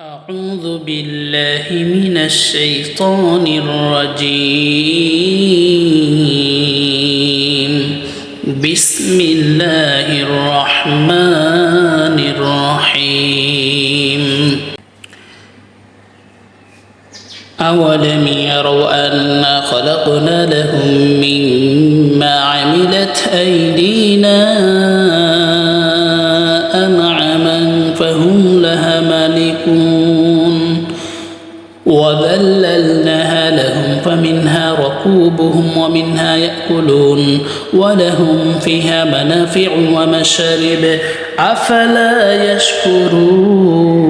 أعوذ بالله من الشيطان الرجيم. بسم الله الرحمن الرحيم. أولم يروا أنا خلقنا لهم مما عملت أيدينا أنعاما فهم لها مالكون وذللناها لهم فمنها ركوبهم ومنها يأكلون ولهم فيها منافع ومشارب أفلا يشكرون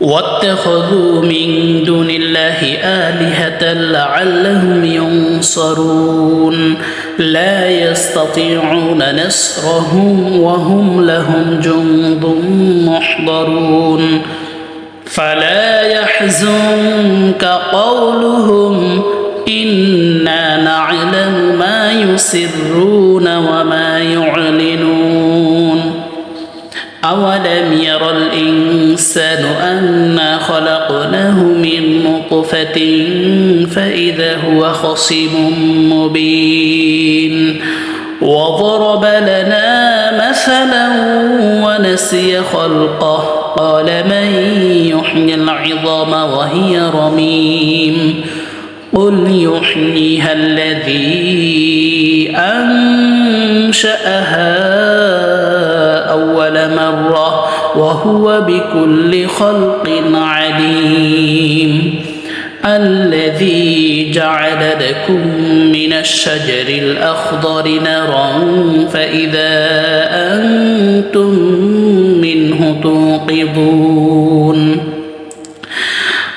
واتخذوا من دون الله آلهة لعلهم ينصرون لا يستطيعون نصرهم وهم لهم جند محضرون فلا يحزنك قولهم إنا نعلم ما يسرون وما يعلنون أولم ير الإنسان أنا خلقناه من نطفة فإذا هو خصيم مبين وضرب لنا مثلا ونسي خلقه قال من يحيي العظام وهي رميم قل يحييها الذي أنشأها أول مرة وهو بكل خلق عليم الذي جعل لكم من الشجر الأخضر نارا فإذا أنتم منه توقدون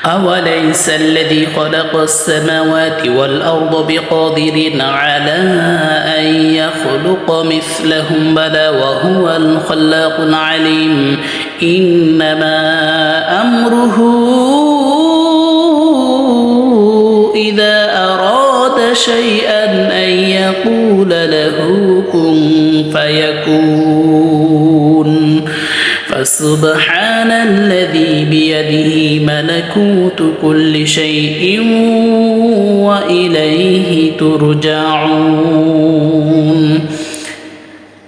أوليس الذي خلق السماوات والأرض بقادر على أن يخلق مثلهم بلى وهو الخلاق العليم إنما أمره إذا أراد شيئا أن يقول له كن فيكون فسبحان الذي بيده ملكوت كل شيء وإليه ترجعون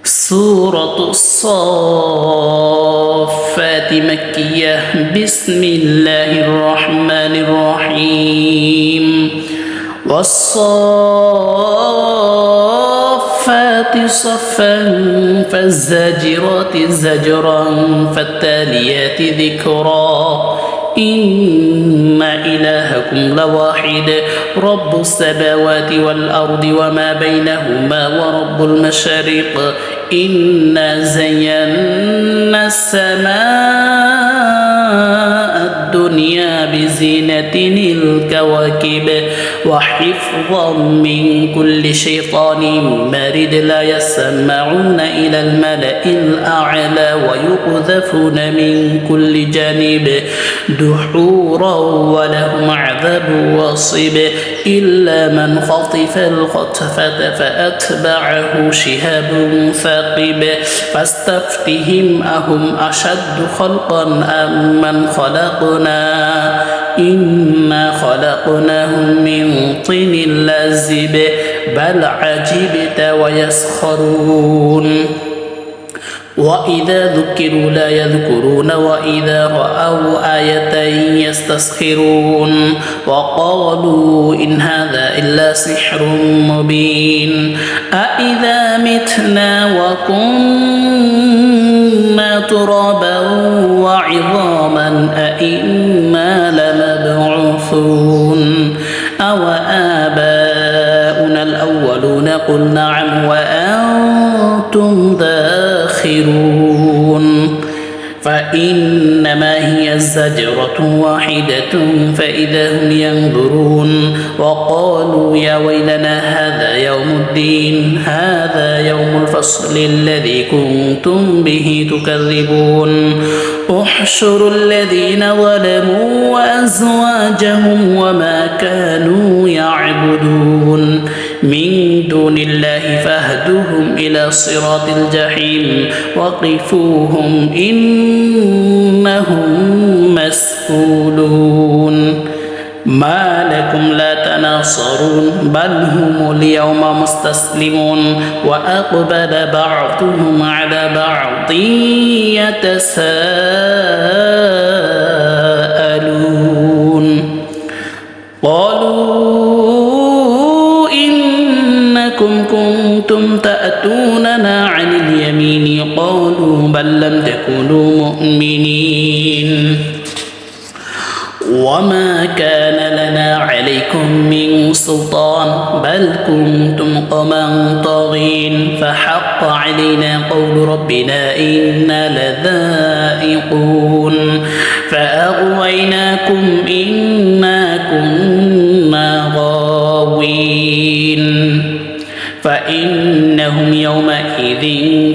سورة الصافات مكية بسم الله الرحمن الرحيم والصافات صفا فالزاجرات زجرا فالتاليات ذكرا إن إلهكم لواحد رب السماوات والأرض وما بينهما ورب المشارق إنا زينا السماء الدنيا بزينة الكواكب وحفظا من كل شيطان مارد لا يسمعون إلى الملأ الأعلى ويقذفون من كل جانب دحورا ولهم عذاب واصب إلا من خطف الخطفة فأتبعه شهاب ثاقب فاستفتهم أهم أشد خلقا أم من خلقنا إنا خلقناهم من طين لازب بل عجبت ويسخرون وإذا ذكروا لا يذكرون وإذا رأوا آية يستسخرون وقالوا إن هذا إلا سحر مبين أإذا متنا وكنا ترابا وعظاما أإنا لمبعوثون أو آباؤنا الأولون قل نعم وأنتم داخرون فإنما هي زجرة واحدة فإذا هم ينظرون وقالوا يا ويلنا هذا يوم الدين هذا يوم الفصل الذي كنتم به تكذبون احشروا الذين ظلموا وأزواجهم وما كانوا يعبدون من دون الله فاهدوهم إلى صراط الجحيم وقفوهم إن مسؤولون ما لكم لا تناصرون بل هم اليوم مستسلمون وأقبل بعضهم على بعض يتساءلون قالوا إنكم كنتم تأتوننا عن اليمين قالوا بل لم تكونوا مؤمنين وما كان لنا عليكم من سلطان بل كنتم قوما طاغين فحق علينا قول ربنا إنا لذائقون فأغويناكم إنا كنا غاوين فإنهم يومئذ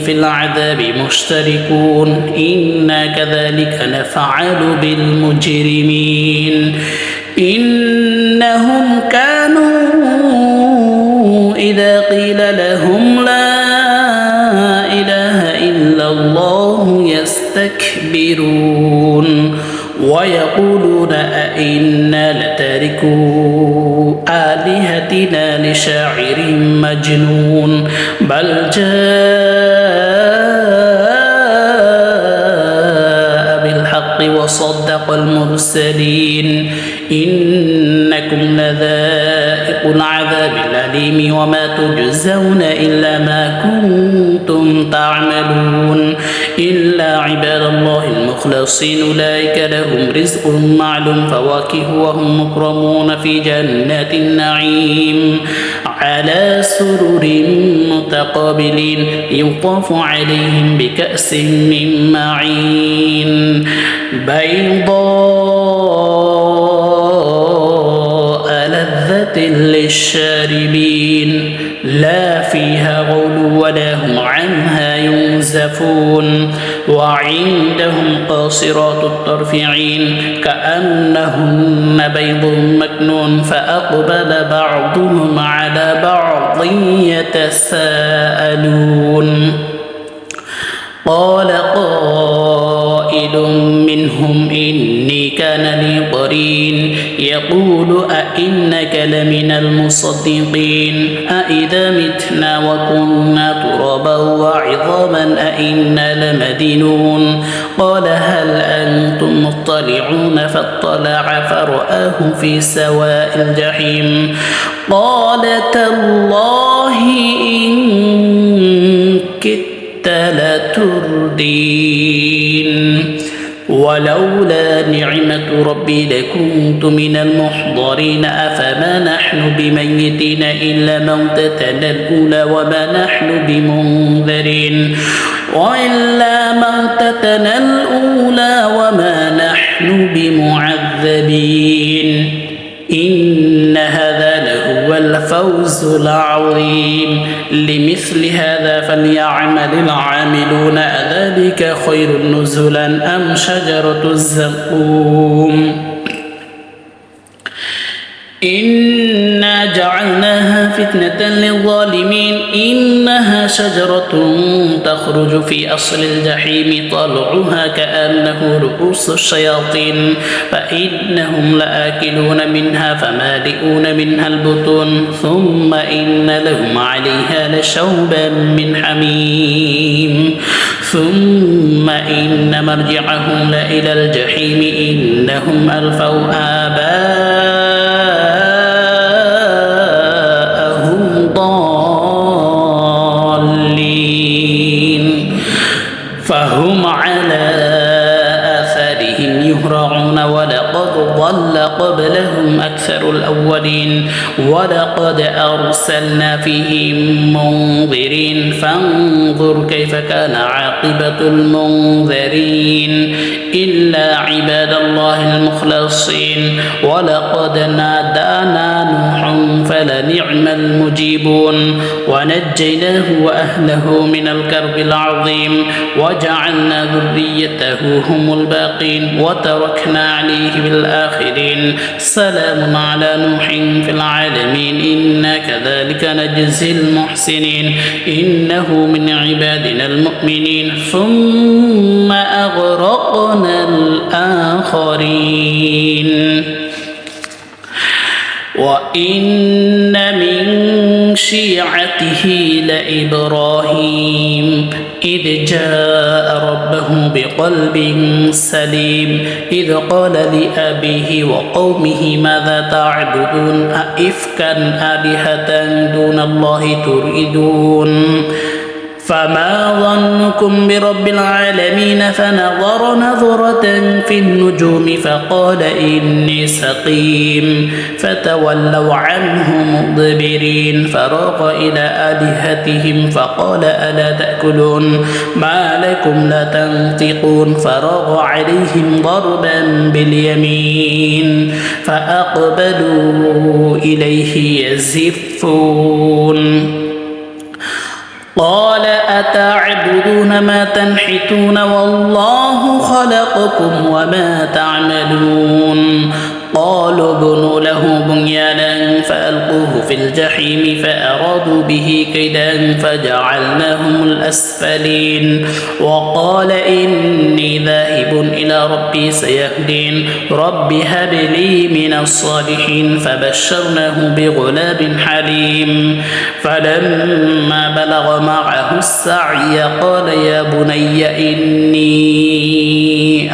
في العذاب مشتركون إنا كذلك نفعل بالمجرمين إنهم كانوا إذا قيل لهم لا إله إلا الله يستكبرون ويقولون أئنا لتاركو آلهتنا لشاعر مجنون بل جاء بالحق وصدق المرسلين إنكم لذائق العذاب الأليم وما تجزون إلا ما كنتم تعملون إلا عباد الله المخلصين أولئك لهم رزق معلوم فواكه وهم مكرمون في جنات النعيم على سرر متقابلين يطاف عليهم بكأس من معين بيضاء لذة للشاربين لا فيها غول ولا هم عنها ينزفون وعندهم قاصرات الطرف عين كأنهن بيض مكنون فأقبل بعضهم على بعض يتساءلون قال قائل منهم إني كان لي قرين يقول أئنك لمن المصدقين أئذا متنا وكنا ترابا وعظاما أئنا لمدينون قال هل أنتم مطلعون فاطلع فرآه في سواء الجحيم قال تالله إن كدت لتردين ولولا نعمة ربي لكنت من المحضرين أفما نحن بميتين إلا موتتنا الأولى وما نحن بمنذرين وإلا موتتنا الأولى وما نحن بمعذبين إن هذا لهو الفوز العظيم لمثل هذا فليعمل العاملون أذلك خير نزلا أم شجرة الزقوم إنا جعلناها فتنة للظالمين إنها شجرة تخرج في أصل الجحيم طلعها كأنه رؤوس الشياطين فإنهم لآكلون منها فمالئون منها البطون ثم إن لهم عليها لشوبا من حميم ثم إن مرجعهم لإلى الجحيم إنهم ألفوا آباءهم ضالين فهم على آثارهم يهرعون ولقد ضل قبلهم أكثر الأولين ولقد أرسلنا فيهم منذرين فانظر كيف كان عاقبة المنذرين إلا عباد الله المخلصين ولقد نادانا نوح فلنعم المجيبون ونجيناه وأهله من الكرب العظيم وجعلنا ذريته هم الباقين وتركنا عليه في الآخرين سلام على نوح في العالمين إنا كذلك نجزي المحسنين إنه من عبادنا المؤمنين ثم أغرقنا الآخرين وإن من شيعته لإبراهيم إذ جاء ربه بقلب سليم إذ قال لأبيه وقومه ماذا تعبدون أئفكا آلهة دون الله تريدون فما ظنكم برب العالمين فنظر نظرة في النجوم فقال إني سقيم فتولوا عنه مدبرين فراغ إلى آلهتهم فقال ألا تأكلون ما لكم لا تنطقون فراغ عليهم ضربا باليمين فأقبلوا إليه يزفون قال أتعبدون ما تنحتون والله خلقكم وما تعملون قالوا ابنوا له بنيانا فألقوه في الجحيم فأرادوا به كيدا فجعلناهم الأسفلين وقال إني ذاهب إلى ربي سيهدين رب هب لي من الصالحين فبشرناه بغلام حليم فلما بلغ معه السعي قال يا بني إني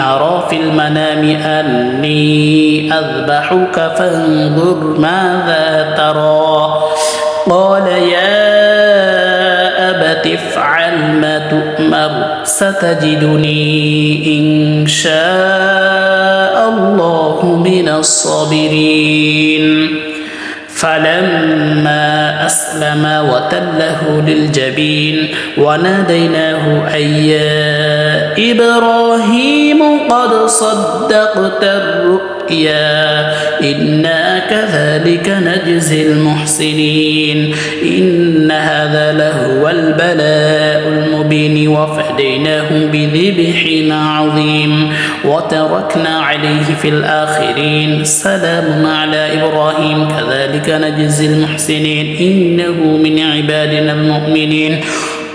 أرى في المنام أني أذبحك فانظر ماذا ترى قال يا أبت افعل ما تؤمر ستجدني إن شاء الله من الصابرين فلما أسلما وتله للجبين وناديناه أي يا إبراهيم قد صدقت الرؤيا إنا كذلك نجزي المحسنين إن هذا لهو البلاء المبين وفديناه بذبح عظيم وتركنا عليه في الآخرين سلام على إبراهيم كذلك نجزي المحسنين إنه من عبادنا المؤمنين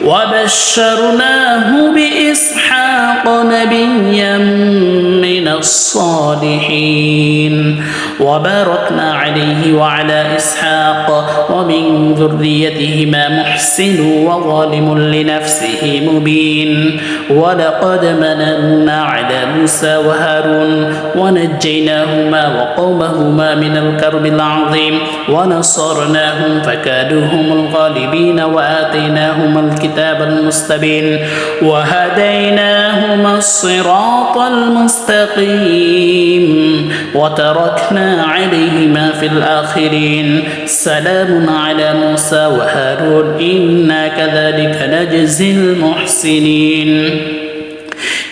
وبشرناه بإسحاق نبيا من الصالحين وباركنا عليه وعلى إسحاق ومن ذريتهما محسن وظالم لنفسه مبين ولقد مننا على موسى وهارون ونجيناهما وقومهما من الكرب العظيم ونصرناهم فكادوا هم الغالبين وآتيناهما الكتاب المستبين وهديناهما الصراط المستقيم وتركنا عليهما في الآخرين سلام على موسى وهارون إنا كذلك نجزي المحسنين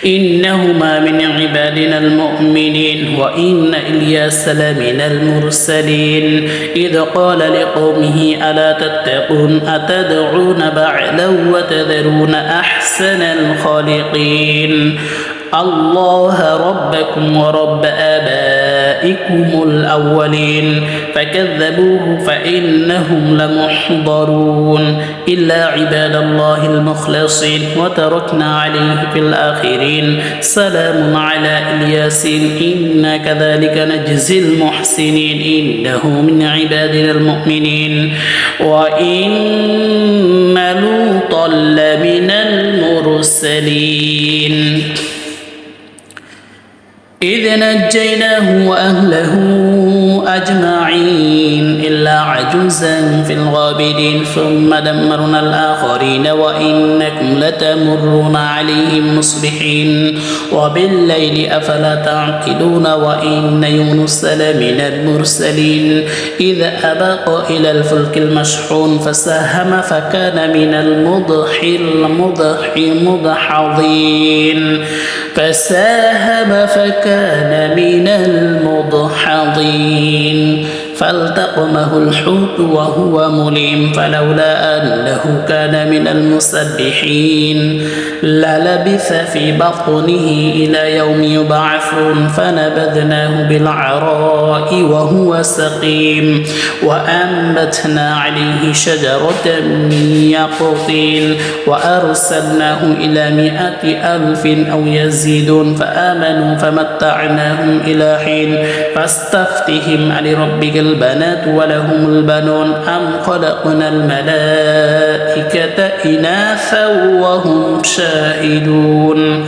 إنهما من عبادنا المؤمنين وإن إلياس لمن المرسلين إذ قال لقومه ألا تتقون أتدعون بعلا وتذرون أحسن الخالقين الله ربكم ورب آبائكم الأولين فكذبوه فإنهم لمحضرون إلا عباد الله المخلصين وتركنا عليه في الآخرين سلام على الياسين إنا كذلك نجزي المحسنين إنه من عبادنا المؤمنين وإن لوطا لمن المرسلين إذ نجيناه وأهله أجمعين إلا عجوزا في الغابرين ثم دمرنا الآخرين وإنكم لتمرون عليهم مصبحين وبالليل أفلا تعقلون وإن يونس لمن المرسلين إذ أبق إلى الفلك المشحون فساهم فكان من المدحضين فساهم فكان من المدحضين فالتقمه الحوت وهو مليم فلولا أنه كان من المسبحين للبث في بطنه إلى يوم يبعثون فنبذناه بالعراء وهو سقيم وأنبتنا عليه شجرة من يقطين وأرسلناه إلى 100,000 أو يزيدون فآمنوا فمتعناهم إلى حين فاستفتهم ألربك البنات ولهم البنون أم خلقنا الملائكة إناثا وهم شاهدون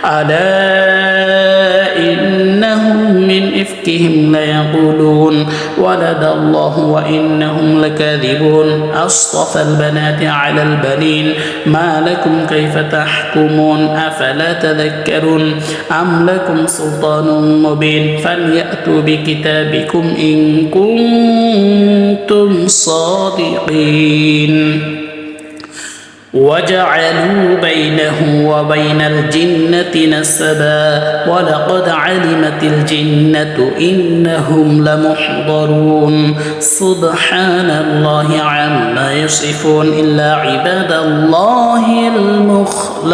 ألا إنهم من إفكهم ليقولون ولد الله وإنهم لكاذبون أصطفى البنات على البنين ما لكم كيف تحكمون أفلا تذكرون أم لكم سلطان مبين فليأتوا بكتابكم إن كنتم صادقين وجعلوا بينه وبين الجنة نسبا ولقد علمت الجنة إنهم لمحضرون سبحان الله عما يصفون إلا عباد الله المخلصين.